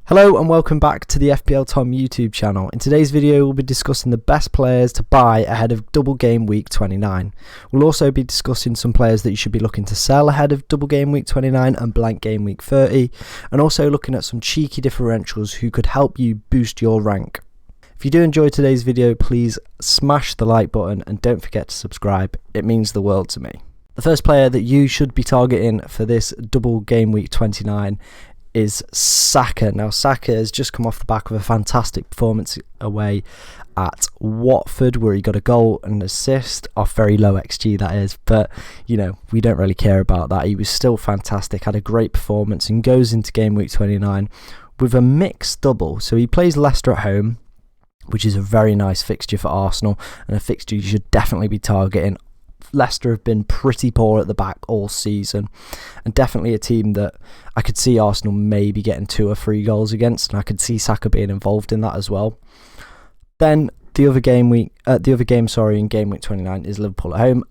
Hello and welcome back to the FPL Tom YouTube channel. In today's video we'll be discussing the best players to buy ahead of double game week 29. We'll also be discussing some players that you should be looking to sell ahead of double game week 29 and blank game week 30, and also looking at some cheeky differentials who could help you boost your rank. If you do enjoy today's video, please smash the like button and don't forget to subscribe. It means the world to me. The first player that you should be targeting for this double game week 29 is SAKA. Now SAKA has just come off the back of a fantastic performance away at Watford where he got a goal and an assist off very low XG, that is, but you know, we don't really care about that. He was still fantastic, had a great performance, and goes into game week 29 with a mixed double. So he plays Leicester at home, which is a very nice fixture for Arsenal and a fixture you should definitely be targeting. Leicester have been pretty poor at the back all season, and definitely a team that I could see Arsenal maybe getting 2 or 3 goals against, and I could see SAKA being involved in that as well. Then the other game in game week 29 is Liverpool at home.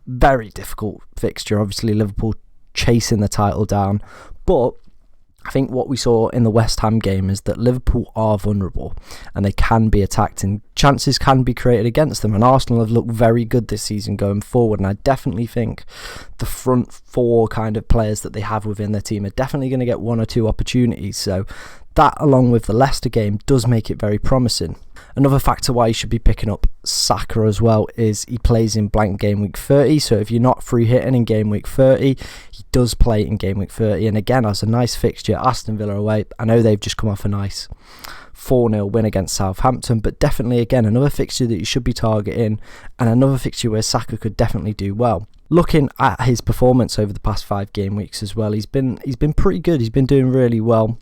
Very difficult fixture, obviously Liverpool chasing the title down, but I think what we saw in the West Ham game is that Liverpool are vulnerable and they can be attacked and chances can be created against them, and Arsenal have looked very good this season going forward, and I definitely think the front 4 kind of players that they have within their team are definitely going to get 1 or 2 opportunities, so that along with the Leicester game does make it very promising. Another factor why you should be picking up SAKA as well is he plays in blank game week 30, so if you're not free hitting in game week 30, he does play in game week 30, and again has a nice fixture, Aston Villa away. I know they've just come off a nice 4-0 win against Southampton, but definitely again another fixture that you should be targeting, and another fixture where SAKA could definitely do well. Looking at his performance over the past 5 game weeks as well, he's been pretty good. He's been doing really well.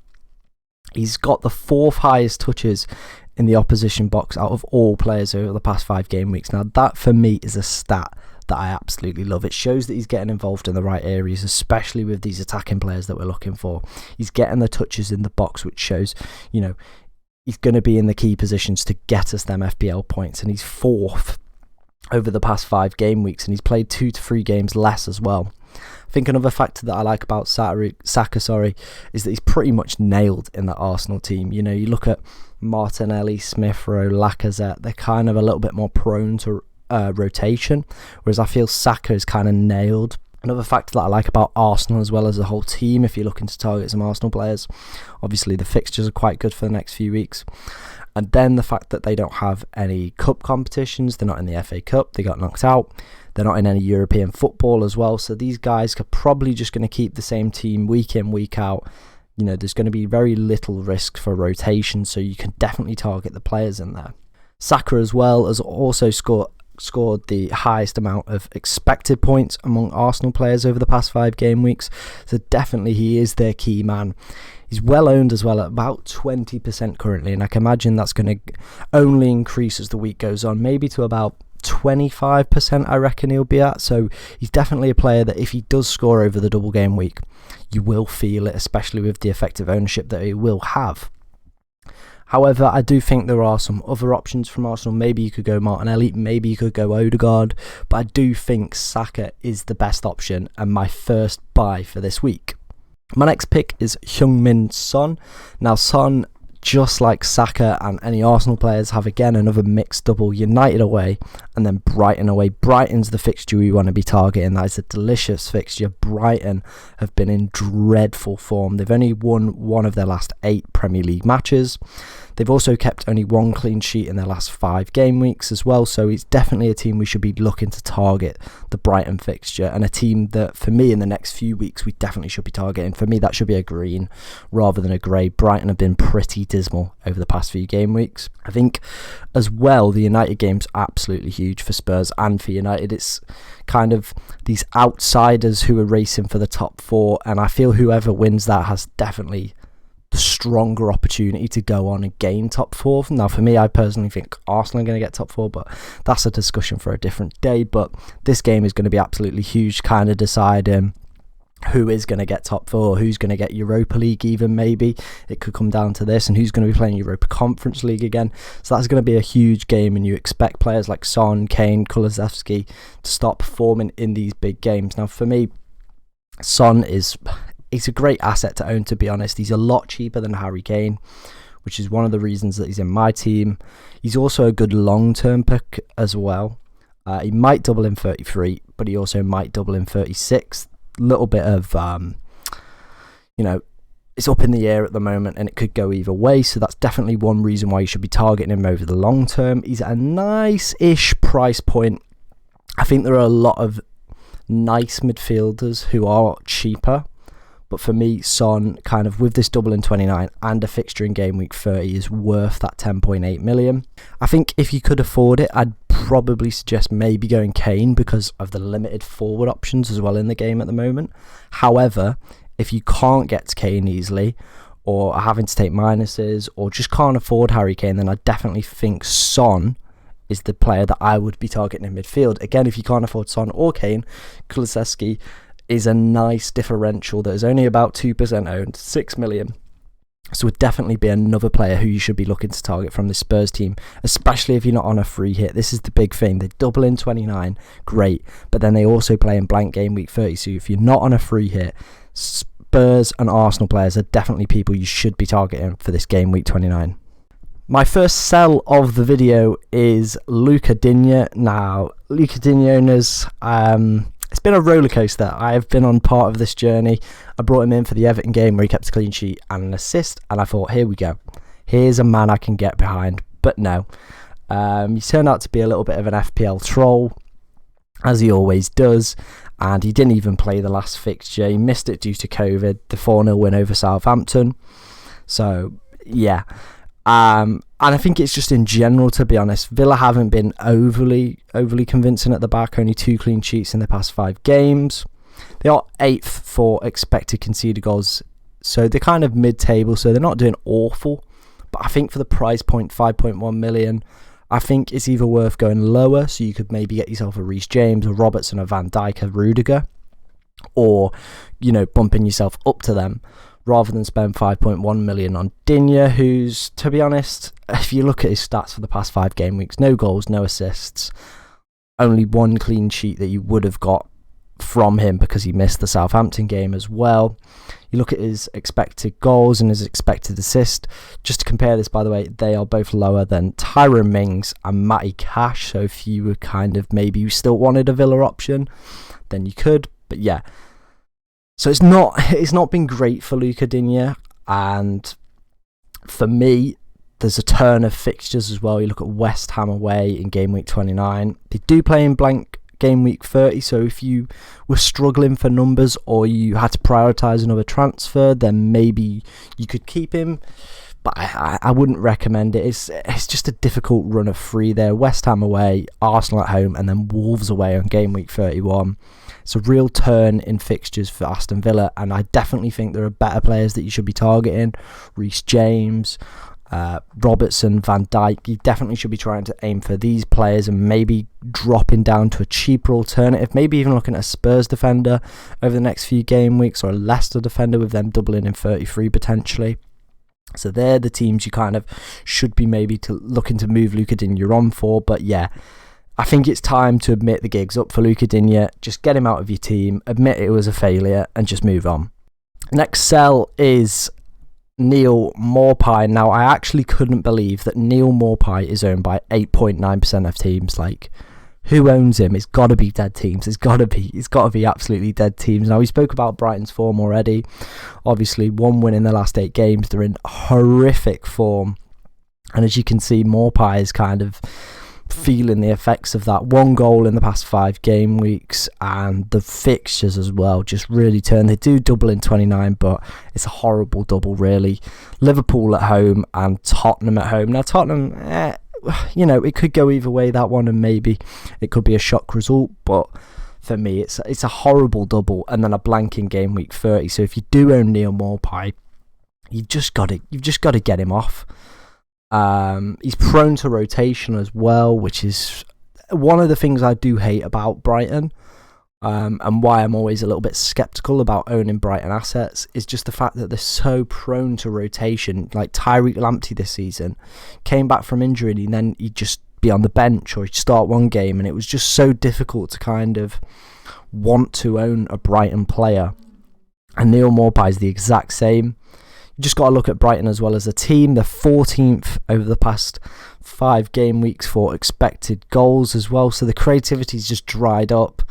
He's got the 4th highest touches in the opposition box out of all players over the past 5 game weeks. Now that for me is a stat that I absolutely love. It shows that he's getting involved in the right areas, especially with these attacking players that we're looking for. He's getting the touches in the box, which shows, you know, he's going to be in the key positions to get us them FPL points, and he's 4th over the past 5 game weeks, and he's played 2 to 3 games less as well. I think another factor that I like about SAKA is that he's pretty much nailed in the Arsenal team. You know, you look at Martinelli, Smith Rowe, Lacazette, they're kind of a little bit more prone to rotation, whereas I feel SAKA is kind of nailed. Another factor that I like about Arsenal as well as the whole team, if you're looking to target some Arsenal players, obviously the fixtures are quite good for the next few weeks. And then the fact that they don't have any cup competitions, they're not in the FA Cup, they got knocked out, they're not in any European football as well, so these guys are probably just going to keep the same team week in, week out. You know, there's going to be very little risk for rotation, so you can definitely target the players in there. SAKA as well has also scored the highest amount of expected points among Arsenal players over the past 5 game weeks, so definitely he is their key man. He's well owned as well at about 20% currently, and I can imagine that's going to only increase as the week goes on, maybe to about 25% I reckon he'll be at. So he's definitely a player that if he does score over the double game week, you will feel it, especially with the effective ownership that he will have. However, I do think there are some other options from Arsenal. Maybe you could go Martinelli, maybe you could go Odegaard, but I do think SAKA is the best option and my first buy for this week. My next pick is Heung-min Son. Now Son, just like SAKA and any Arsenal players, have again another mixed double, United away and then Brighton away. Brighton's the fixture we want to be targeting. That is a delicious fixture. Brighton have been in dreadful form. They've only won 1 of their last 8 Premier League matches. They've also kept only 1 clean sheet in their last 5 game weeks as well, so it's definitely a team we should be looking to target, the Brighton fixture, and a team that for me in the next few weeks we definitely should be targeting. For me that should be a green rather than a grey. Brighton have been pretty dismal over the past few game weeks. I think as well the United game's absolutely huge for Spurs and for United. It's kind of these outsiders who are racing for the top 4, and I feel whoever wins that has definitely the stronger opportunity to go on and gain top 4. Now for me, I personally think Arsenal are going to get top 4, but that's a discussion for a different day. But this game is going to be absolutely huge, kind of deciding who is going to get top 4, who's going to get Europa League even, maybe it could come down to this, and who's going to be playing Europa Conference League again. So that's going to be a huge game, and you expect players like Son, Kane, Kulusevski to start performing in these big games. Now for me, Son is he's a great asset to own, to be honest. He's a lot cheaper than Harry Kane, which is one of the reasons that he's in my team. He's also a good long-term pick as well. He might double in 33, but he also might double in 36. Little bit of, it's up in the air at the moment, and it could go either way. So that's definitely one reason why you should be targeting him over the long term. He's at a nice-ish price point. I think there are a lot of nice midfielders who are cheaper. But for me, Son, kind of with this double in 29 and a fixture in game week 30, is worth that 10.8 million. I think if you could afford it, I'd probably suggest maybe going Kane because of the limited forward options as well in the game at the moment. However, if you can't get to Kane easily, or are having to take minuses, or just can't afford Harry Kane, then I definitely think Son is the player that I would be targeting in midfield. Again, if you can't afford Son or Kane, Kulusevski is a nice differential that is only about 2% owned, 6 million. So would definitely be another player who you should be looking to target from the Spurs team, especially if you're not on a free hit. This is the big thing. They double in 29, great, but then they also play in blank game week 30. So if you're not on a free hit, Spurs and Arsenal players are definitely people you should be targeting for this game week 29. My first sell of the video is Luca Digne. Now, Luca Digne owners, it's been a roller coaster. I have been on part of this journey. I brought him in for the Everton game where he kept a clean sheet and an assist, and I thought, here we go. Here's a man I can get behind. But no, he turned out to be a little bit of an FPL troll, as he always does, and he didn't even play the last fixture. He missed it due to COVID, the 4-0 win over Southampton. So, yeah. And I think it's just in general, to be honest, Villa haven't been overly convincing at the back. Only 2 clean sheets in the past 5 games. They are 8th for expected conceded goals, so they're kind of mid-table, so they're not doing awful. But I think for the price point, 5.1 million, I think it's either worth going lower, so you could maybe get yourself a Reece James, a Robertson, a Van Dijk, a Rudiger, or, bumping yourself up to them, rather than spend 5.1 million on Digne, who's, to be honest, if you look at his stats for the past 5 game weeks, no goals, no assists, only 1 clean sheet that you would have got from him because he missed the Southampton game as well. You look at his expected goals and his expected assist. Just to compare this, by the way, they are both lower than Tyrone Mings and Matty Cash, so if you were maybe you still wanted a Villa option, then you could, but yeah. So it's not been great for Luca Digne, and for me, there's a turn of fixtures as well. You look at West Ham away in game week 29. They do play in blank game week 30, so if you were struggling for numbers or you had to prioritise another transfer, then maybe you could keep him. But I wouldn't recommend it. It's just a difficult run of 3 there. West Ham away, Arsenal at home, and then Wolves away on game week 31. It's a real turn in fixtures for Aston Villa, and I definitely think there are better players that you should be targeting. Reece James, Robertson, Van Dijk. You definitely should be trying to aim for these players and maybe dropping down to a cheaper alternative. Maybe even looking at a Spurs defender over the next few game weeks, or a Leicester defender with them doubling in 33 potentially. So they're the teams you kind of should be maybe looking to move Luca Digne on for. But yeah, I think it's time to admit the gig's up for Luca Digne. Just get him out of your team, admit it was a failure, and just move on. Next sell is Neal Maupay. Now, I actually couldn't believe that Neal Maupay is owned by 8.9% of teams. Like, who owns him? It's got to be dead teams. It's got to be absolutely dead teams. Now, we spoke about Brighton's form already. Obviously, 1 win in the last 8 games. They're in horrific form. And as you can see, Maupay is kind of feeling the effects of that. 1 goal in the past 5 game weeks, and the fixtures as well just really turn. They do double in 29, but it's a horrible double, really. Liverpool at home and Tottenham at home. Now, Tottenham, it could go either way, that one, and maybe it could be a shock result, but for me, it's a horrible double and then a blank in game week 30. So if you do own Neal Maupay, you've just got to get him off. He's prone to rotation as well, which is one of the things I do hate about Brighton, and why I'm always a little bit sceptical about owning Brighton assets, is just the fact that they're so prone to rotation. Like Tariq Lamptey this season came back from injury, and then he'd just be on the bench, or he'd start one game, and it was just so difficult to kind of want to own a Brighton player. And Neil MAUPAY is the exact same. You just got to look at Brighton as well as a team. They're 14th over the past 5 game weeks for expected goals as well. So the creativity's just dried up.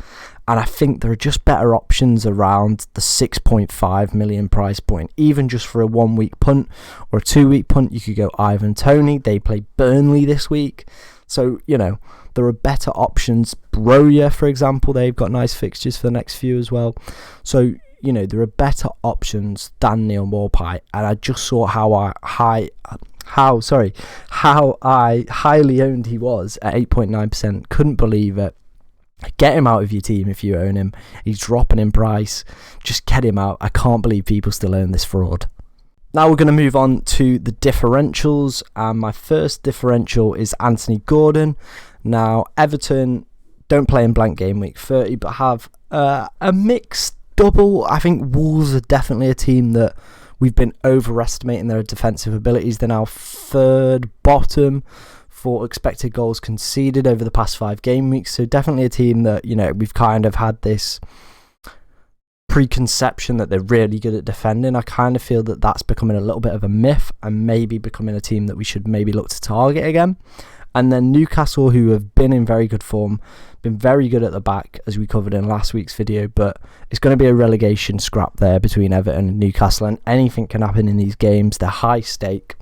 And I think there are just better options around the 6.5 million price point. Even just for a 1 week punt or a 2 week punt, you could go Ivan Toney. They play Burnley this week. So, you know, there are better options. Broja, for example, they've got nice fixtures for the next few as well. So, you know, there are better options than Neil MAUPAY, and I just saw how highly owned he was at 8.9%. Couldn't believe it. Get him out of your team if you own him. He's dropping in price. Just get him out. I can't believe people still own this fraud. Now we're going to move on to the differentials, and my first differential is Anthony Gordon. Now, Everton don't play in blank game week 30, but have a mixed double. I think Wolves are definitely a team that we've been overestimating their defensive abilities. They're now 3rd bottom for expected goals conceded over the past 5 game weeks. So definitely a team that, you know, we've kind of had this preconception that they're really good at defending. I kind of feel that that's becoming a little bit of a myth and maybe becoming a team that we should maybe look to target again. And then Newcastle, who have been in very good form, been very good at the back, as we covered in last week's video, but it's going to be a relegation scrap there between Everton and Newcastle, and anything can happen in these games. They're high stake.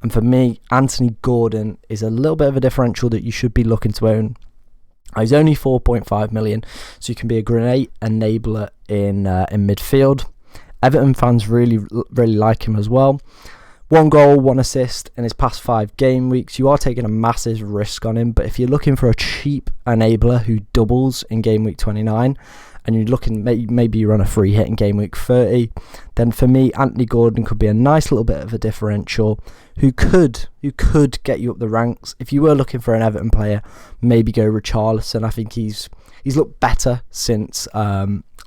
And for me, Anthony Gordon is a little bit of a differential that you should be looking to own. He's only 4.5 million, so you can be a great enabler in midfield. Everton fans really like him as well. 1 goal, 1 assist in his past 5 game weeks. You are taking a massive risk on him, but if you're looking for a cheap enabler who doubles in game week 29, and you're looking, maybe you run a free hit in game week 30, then for me, Anthony Gordon could be a nice little bit of a differential who could get you up the ranks. If you were looking for an Everton player, maybe go Richarlison. I think he's looked better since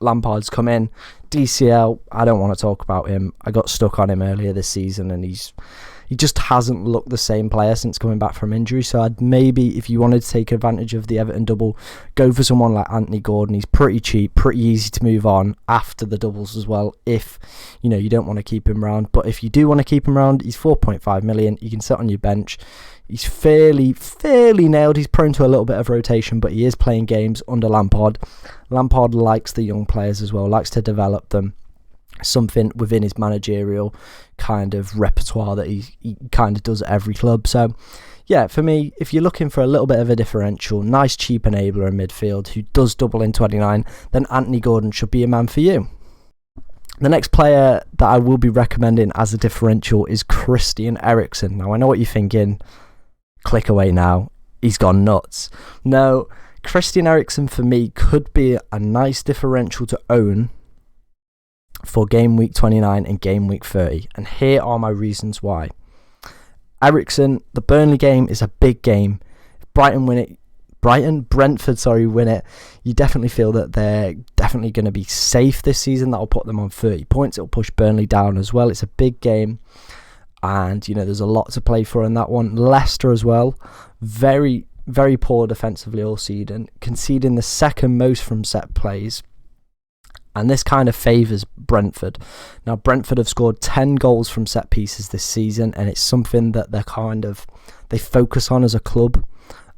Lampard's come in. DCL, I don't want to talk about him. I got stuck on him earlier this season, and he just hasn't looked the same player since coming back from injury. So I'd maybe, if you wanted to take advantage of the Everton double, go for someone like Anthony Gordon. He's pretty cheap, pretty easy to move on after the doubles as well, if you know you don't want to keep him around. But if you do want to keep him around, he's 4.5 million. You can sit on your bench. He's fairly nailed. He's prone to a little bit of rotation, but he is playing games under Lampard. Lampard likes the young players as well, likes to develop them. Something within his managerial kind of repertoire that he kind of does at every club. So yeah, for me, if you're looking for a little bit of a differential, nice cheap enabler in midfield who does double in 29, then Anthony Gordon should be a man for you. The next player that I will be recommending as a differential is Christian Eriksen. Now I know what you're thinking, click away now, he's gone nuts. No, Christian Eriksen for me could be a nice differential to own for game week 29 and game week 30, and here are my reasons why. Eriksen, the Burnley game is a big game. If Brentford win it, you definitely feel that they're definitely going to be safe this season. That'll put them on 30 points. It'll push Burnley down as well. It's a big game, and you know there's a lot to play for in that one. Leicester as well, very poor defensively all season, conceding the second most from set plays. And this kind of favours Brentford. Now, Brentford have scored 10 goals from set pieces this season, and it's something that they focus on as a club.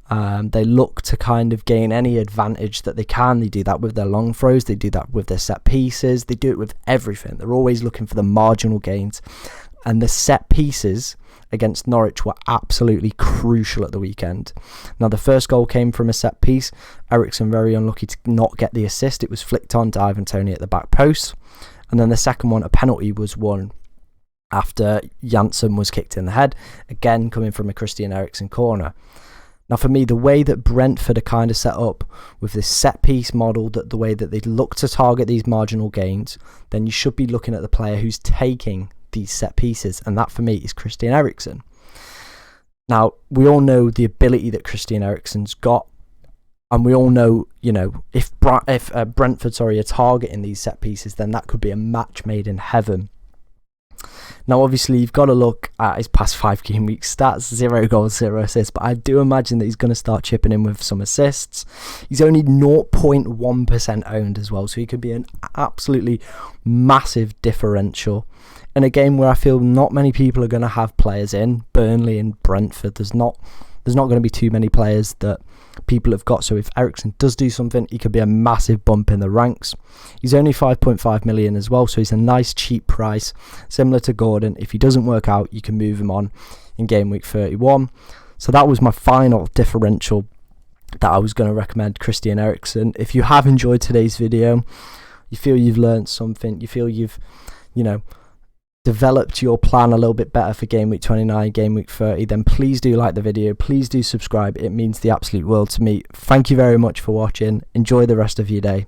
They look to kind of gain any advantage that they can. They do that with their long throws. They do that with their set pieces. They do it with everything. They're always looking for the marginal gains. And the set pieces against Norwich were absolutely crucial at the weekend. Now, the first goal came from a set piece. Eriksen very unlucky to not get the assist. It was flicked on to Ivan Toney at the back post. And then the second one, a penalty was won after Janssen was kicked in the head, again coming from a Christian Eriksen corner. Now, for me, the way that Brentford are kind of set up with this set piece model, that the way that they look to target these marginal gains, then you should be looking at the player who's taking these set pieces, and that for me is Christian Eriksen. Now, we all know the ability that Christian Eriksen's got, and we all know, you know, if Brentford are targeting these set pieces, then that could be a match made in heaven Now obviously you've got to look at his past 5 game week stats: 0 goals, 0 assists, but I do imagine that he's going to start chipping in with some assists. He's only 0.1% owned as well, so he could be an absolutely massive differential in a game where I feel not many people are going to have players in. Burnley and Brentford, there's not going to be too many players that people have got, so if Eriksen does do something, he could be a massive bump in the ranks. He's only 5.5 million as well, so he's a nice cheap price, similar to Gordon. If he doesn't work out, you can move him on in game week 31. So that was my final differential that I was going to recommend, Christian Eriksen. If you have enjoyed today's video, you feel you've learned something, you feel you've developed your plan a little bit better for game week 29, game week 30, then please do like the video, please do subscribe. It means the absolute world to me. Thank you very much for watching. Enjoy the rest of your day.